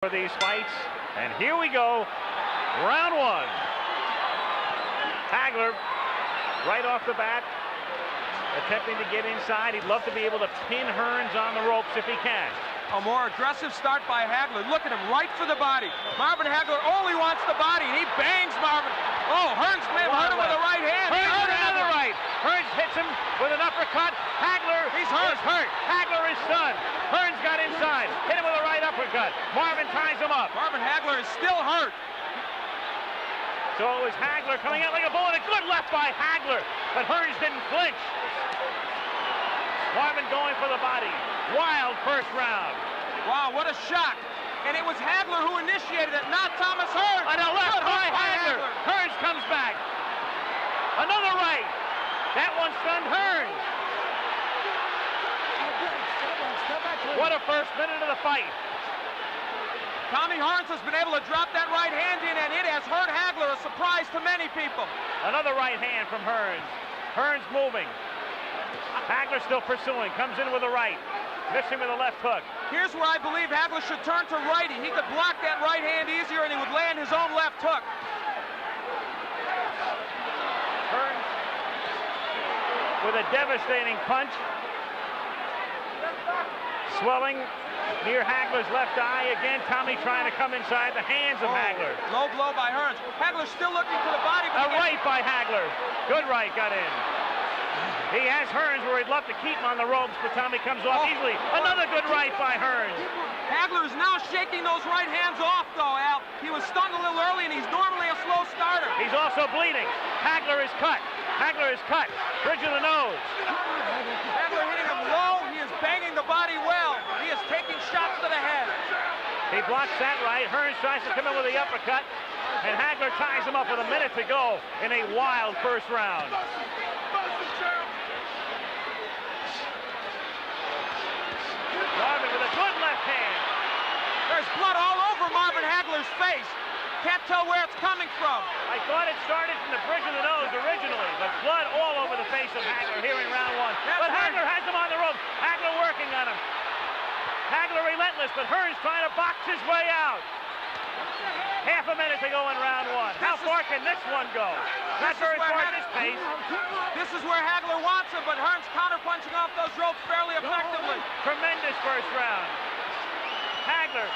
For these fights, and here we go, round one. Hagler, right off the bat, attempting to get inside. He'd love to be able to pin Hearns on the ropes if he can. A more aggressive start by Hagler. Look at him, right for the body. Marvin Hagler only wants the body, and he bangs Marvin. Oh, Hearns may have hurt him with a right hand. Hearns with another right. Hearns hits him with an uppercut. Hagler is hurt. Hagler is stunned. Hearns got inside, hit him with a right uppercut. Marvin ties him up. Marvin Hagler is still hurt. So it was Hagler coming out like a bullet. A good left by Hagler, but Hearns didn't flinch. Marvin going for the body. Wild first round. Wow, what a shock. And it was Hagler who initiated it, not Thomas Hearns. On a left by Hagler. Hearns comes back. Another right. That one stunned Hearns. What a first minute of the fight. Tommy Hearns has been able to drop that right hand in, and it has hurt Hagler, a surprise to many people. Another right hand from Hearns. Hearns moving. Hagler still pursuing, comes in with a right. Missing with a left hook. Here's where I believe Hagler should turn to righty. He could block that right hand easier, and he would land his own left hook. Hearns with a devastating punch. Swelling near Hagler's left eye. Again, Tommy trying to come inside the hands of Hagler. Low blow by Hearns. Hagler still looking to the body. A right by Hagler. Good right got in. He has Hearns where he'd love to keep him on the ropes, but Tommy comes off easily. Another good right by Hearns. Hagler is now shaking those right hands off, though, Al. He was stunned a little early, and he's normally a slow starter. He's also bleeding. Hagler is cut. Hagler is cut. Bridge of the nose. Hagler hitting him low. He is banging the body well. He is taking shots to the head. He blocks that right. Hearns tries to come in with the uppercut, and Hagler ties him up with a minute to go in a wild first round. Marvin with a good left hand. There's blood all over Marvin Hagler's face. Can't tell where it's coming from. I thought it started from the bridge of the nose originally, but blood all over the face of Hagler here in round one. But Hagler has him on the rope. Hagler working on him. Hagler relentless, but Hearns trying to box his way out. Half a minute to go in round one. How far can this one go? Not very far at this pace. This is where Hagler wants him, but Hearns counterpunching off those ropes fairly effectively. Tremendous first round. Hagler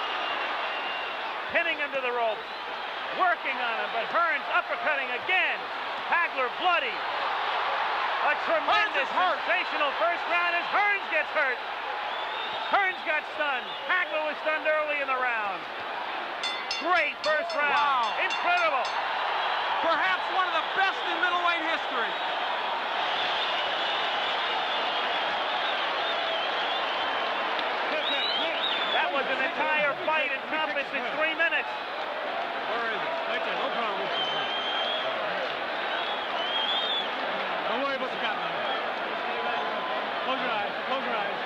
pinning him to the ropes, working on him, but Hearns uppercutting again. Hagler bloody. A tremendous, sensational first round as Hearns gets hurt. Hearns got stunned. Hagler was stunned early in the round. Great first round. Wow. Incredible. Perhaps one of the best in middleweight history. That was an entire fight encompassed in 3 minutes. Where is it? Right there, no problem. Don't worry about the camera. Close your eyes, close your eyes.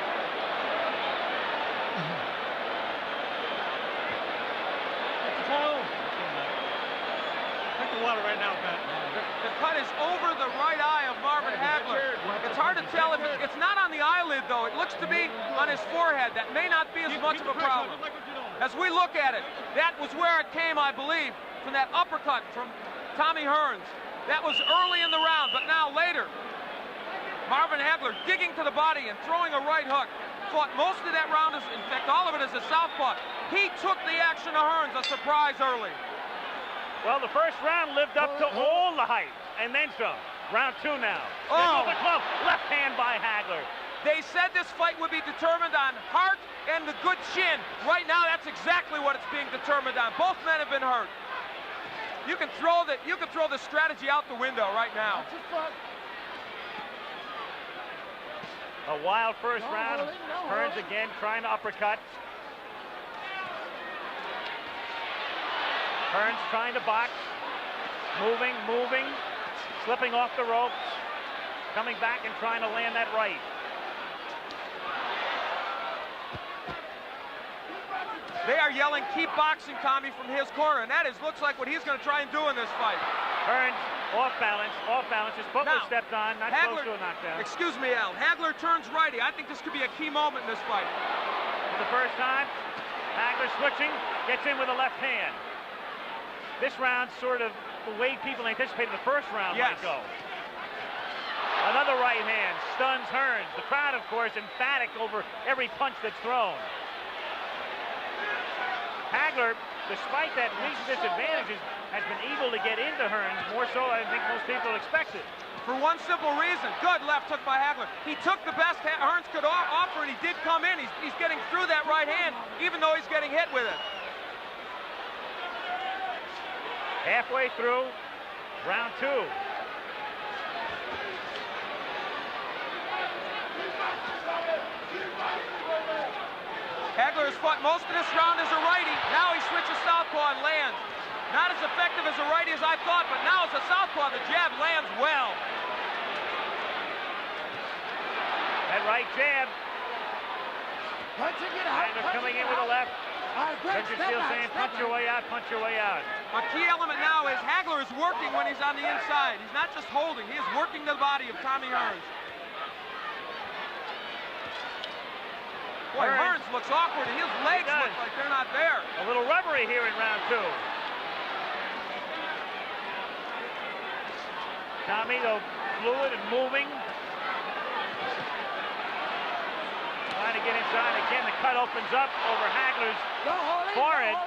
Drink the water right now, Pat. The cut is over the right eye of Marvin Hagler. It's hard to tell if it's not on the eyelid, though. It looks to be on his forehead. That may not be as much of a problem. As we look at it, that was where it came, I believe, from that uppercut from Tommy Hearns. That was early in the round, but now later, Marvin Hagler digging to the body and throwing a right hook. Fought most of that round, in fact, all of it as a southpaw. He took the action of Hearns, a surprise early. Well, the first round lived up to all the hype, and then some. Round two now. Oh. The glove, left hand by Hagler. They said this fight would be determined on heart and the good chin. Right now, that's exactly what it's being determined on. Both men have been hurt. You can throw the strategy out the window right now. A wild first round. Hearns again trying to uppercut. Hearns trying to box. Moving, slipping off the ropes. Coming back and trying to land that right. They are yelling, keep boxing, Tommy, from his corner, and that looks like what he's going to try and do in this fight. Hearns off balance. His foot was stepped on, not close to a knockdown. Excuse me, Al. Hagler turns righty. I think this could be a key moment in this fight. For the first time, Hagler switching, Gets in with a left hand. This round sort of the way people anticipated the first round might go. Another right hand stuns Hearns. The crowd, of course, emphatic over every punch that's thrown. Hagler, despite that recent disadvantages, has been able to get into Hearns more so than I think most people expected. For one simple reason, good left hook by Hagler. He took the best Hearns could offer, and he did come in. He's getting through that right hand, even though he's getting hit with it. Halfway through round 2. Hagler has fought most of this round as a righty. Now he switches southpaw and lands. Not as effective as a righty as I thought, but now as a southpaw, the jab lands well. That right jab. Hagler coming in with a left. Richard Steele saying, punch your way out, punch your way out. A key element now is Hagler is working when he's on the inside. He's not just holding, he is working the body of Tommy Hearns. Boy, Hearns looks awkward, and his legs look like they're not there. A little rubbery here in round 2. Tommy, though, fluid and moving. Trying to get inside. Again, the cut opens up over Hagler's forehead.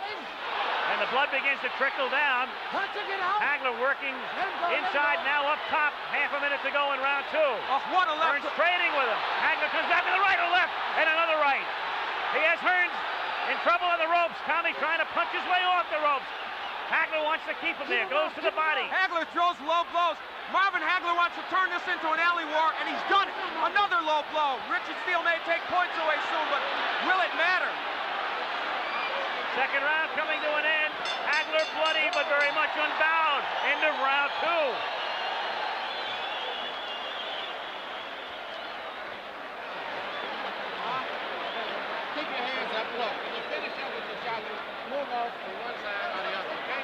And the blood begins to trickle down. Hagler working inside, now up top. Half a minute to go in round 2. Oh, what a left. Hearns trading with him. Hagler comes back to the right or left, and another right. He has Hearns in trouble on the ropes. Tommy trying to punch his way off the ropes. Hagler wants to keep him there, goes to the body. Hagler throws low blows. Marvin Hagler wants to turn this into an alley war, and he's done it. Another low blow. Richard Steele may take points away soon, but will it matter? Second round coming to an end. Hagler bloody, but very much unbowed. End of round 2. Keep your hands up. Look, when you finish up with your shot, move off to one side or the other, okay?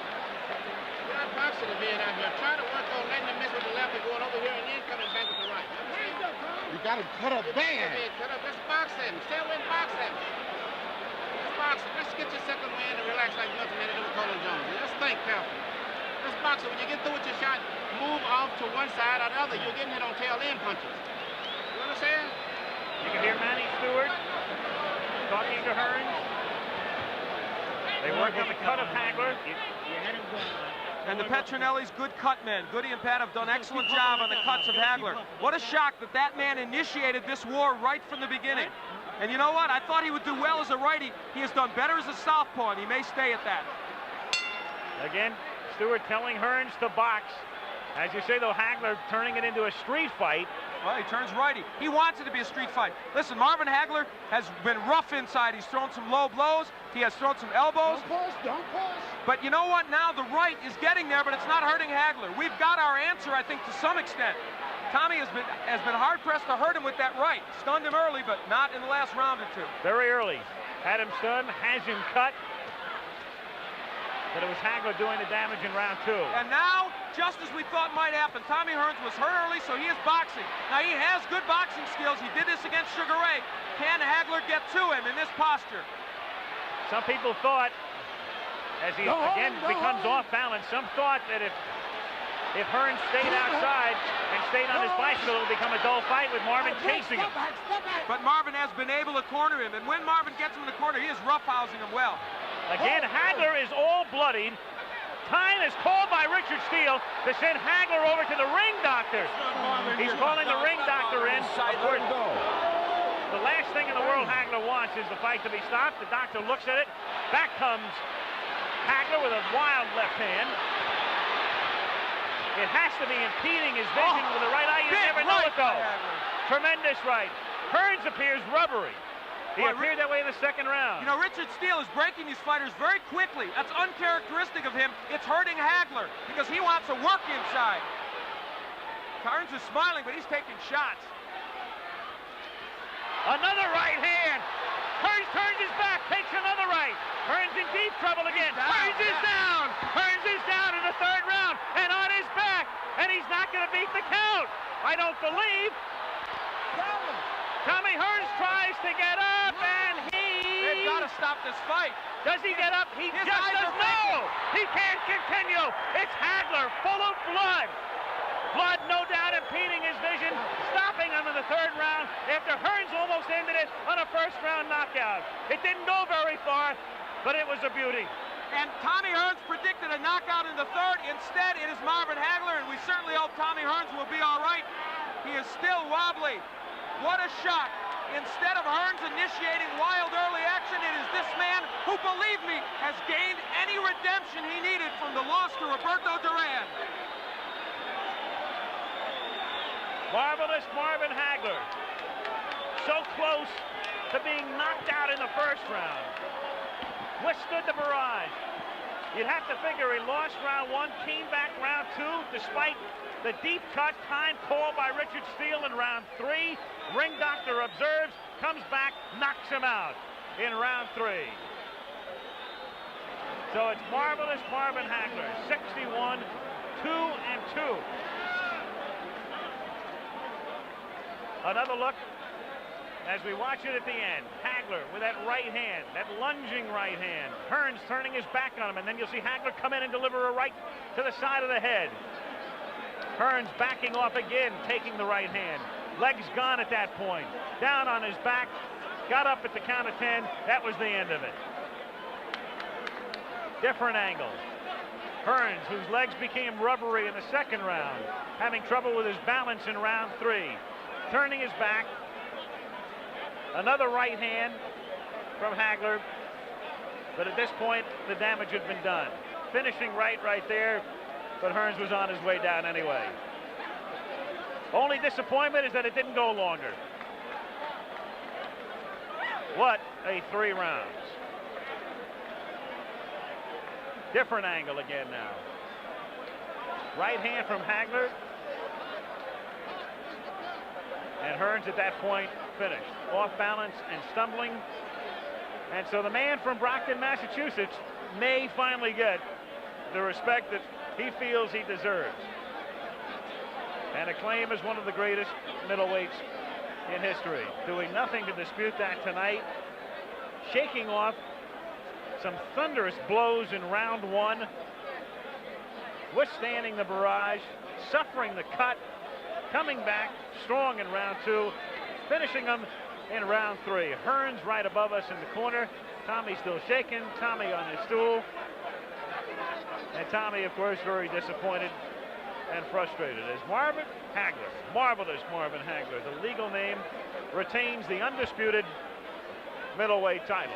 You're not boxing the man out here. Try to work on letting him miss with the left and going over here and then coming back with the right. You got to cut up bad. Cut up. Let's box him. Stay away and box him. Let's box him. Let's get your second win and relax like nothing had to do with Colin Jones. Let's think carefully. Let's box it. When you get through with your shot, move off to one side or the other. You're getting hit on tail end punches. You understand? You can hear Manny Stewart talking to Hearns. They work on the cut of Hagler. And the Petronelli's good cut men. Goody and Pat have done an excellent job on the cuts of Hagler. What a shock that that man initiated this war right from the beginning. And you know what? I thought he would do well as a righty. He has done better as a southpaw, and he may stay at that. Again, Stewart telling Hearns to box. As you say, though, Hagler turning it into a street fight. Well, he turns righty. He wants it to be a street fight. Listen, Marvin Hagler has been rough inside. He's thrown some low blows. He has thrown some elbows. Don't push. But you know what? Now the right is getting there, but it's not hurting Hagler. We've got our answer, I think, to some extent. Tommy has been hard-pressed to hurt him with that right. Stunned him early, but not in the last round or two. Very early. Had him stunned, has him cut. But it was Hagler doing the damage in round 2. And now, just as we thought might happen, Tommy Hearns was hurt early, so he is boxing. Now, he has good boxing skills. He did this against Sugar Ray. Can Hagler get to him in this posture? Some people thought, as he again becomes off balance, some thought that if Hearns stayed outside and stayed on his bicycle, it would become a dull fight with Marvin chasing him. But Marvin has been able to corner him, and when Marvin gets him in the corner, he is roughhousing him well. Again, Hagler is all bloodied. Time is called by Richard Steele to send Hagler over to the ring doctor. He's calling the ring doctor in. Of course, the last thing in the world Hagler wants is the fight to be stopped. The doctor looks at it. Back comes Hagler with a wild left hand. It has to be impeding his vision with the right eye. You never know it, though. Tremendous right. Hearns appears rubbery. He appeared that way in the second round. You know, Richard Steele is breaking these fighters very quickly. That's uncharacteristic of him. It's hurting Hagler because he wants to work inside. Hearns is smiling, but he's taking shots. Another right hand. Hearns turns his back, takes another right. Hearns in deep trouble again. Hearns is down. Hearns is down in the third round and on his back. And he's not going to beat the count. I don't believe. Tommy Hearns tries to get up, and he stop this fight. Does he get up? He His just eyes does are no! He can't continue. It's Hagler, full of blood. Blood, no doubt, impeding his vision, stopping him in the third round after Hearns almost ended it on a first-round knockout. It didn't go very far, but it was a beauty. And Tommy Hearns predicted a knockout in the third. Instead, it is Marvin Hagler, and we certainly hope Tommy Hearns will be all right. He is still wobbly. What a shot. Instead of Hearns initiating wild early action, it is this man who, believe me, has gained any redemption he needed from the loss to Roberto Duran. Marvelous Marvin Hagler. So close to being knocked out in the first round. Withstood the barrage. You'd have to figure he lost round one, came back round two, despite the deep cut time call by Richard Steele in round three. Ring doctor observes, comes back, knocks him out in round three. So it's marvelous Marvin Hagler, 61, 2-2. Another look as we watch it at the end. Hagler with that right hand, that lunging right hand. Hearns turning his back on him, and then you'll see Hagler come in and deliver a right to the side of the head. Hearns backing off again, taking the right hand. Legs gone at that point. Down on his back, got up at the count of 10. That was the end of it. Different angle. Hearns, whose legs became rubbery in the second round, having trouble with his balance in round three. Turning his back. Another right hand from Hagler. But at this point, the damage had been done. Finishing right there, but Hearns was on his way down anyway. Only disappointment is that it didn't go longer. What a 3 rounds. Different angle again now. Right hand from Hagler. And Hearns at that point finished. Off balance and stumbling. And so the man from Brockton, Massachusetts may finally get the respect that he feels he deserves. And acclaim as one of the greatest middleweights in history. Doing nothing to dispute that tonight. Shaking off some thunderous blows in round one. Withstanding the barrage. Suffering the cut. Coming back strong in round two. Finishing them in round three. Hearns right above us in the corner. Tommy still shaking. Tommy on his stool. And Tommy, of course, very disappointed and frustrated as Marvin Hagler, marvelous Marvin Hagler, the legal name, retains the undisputed middleweight title.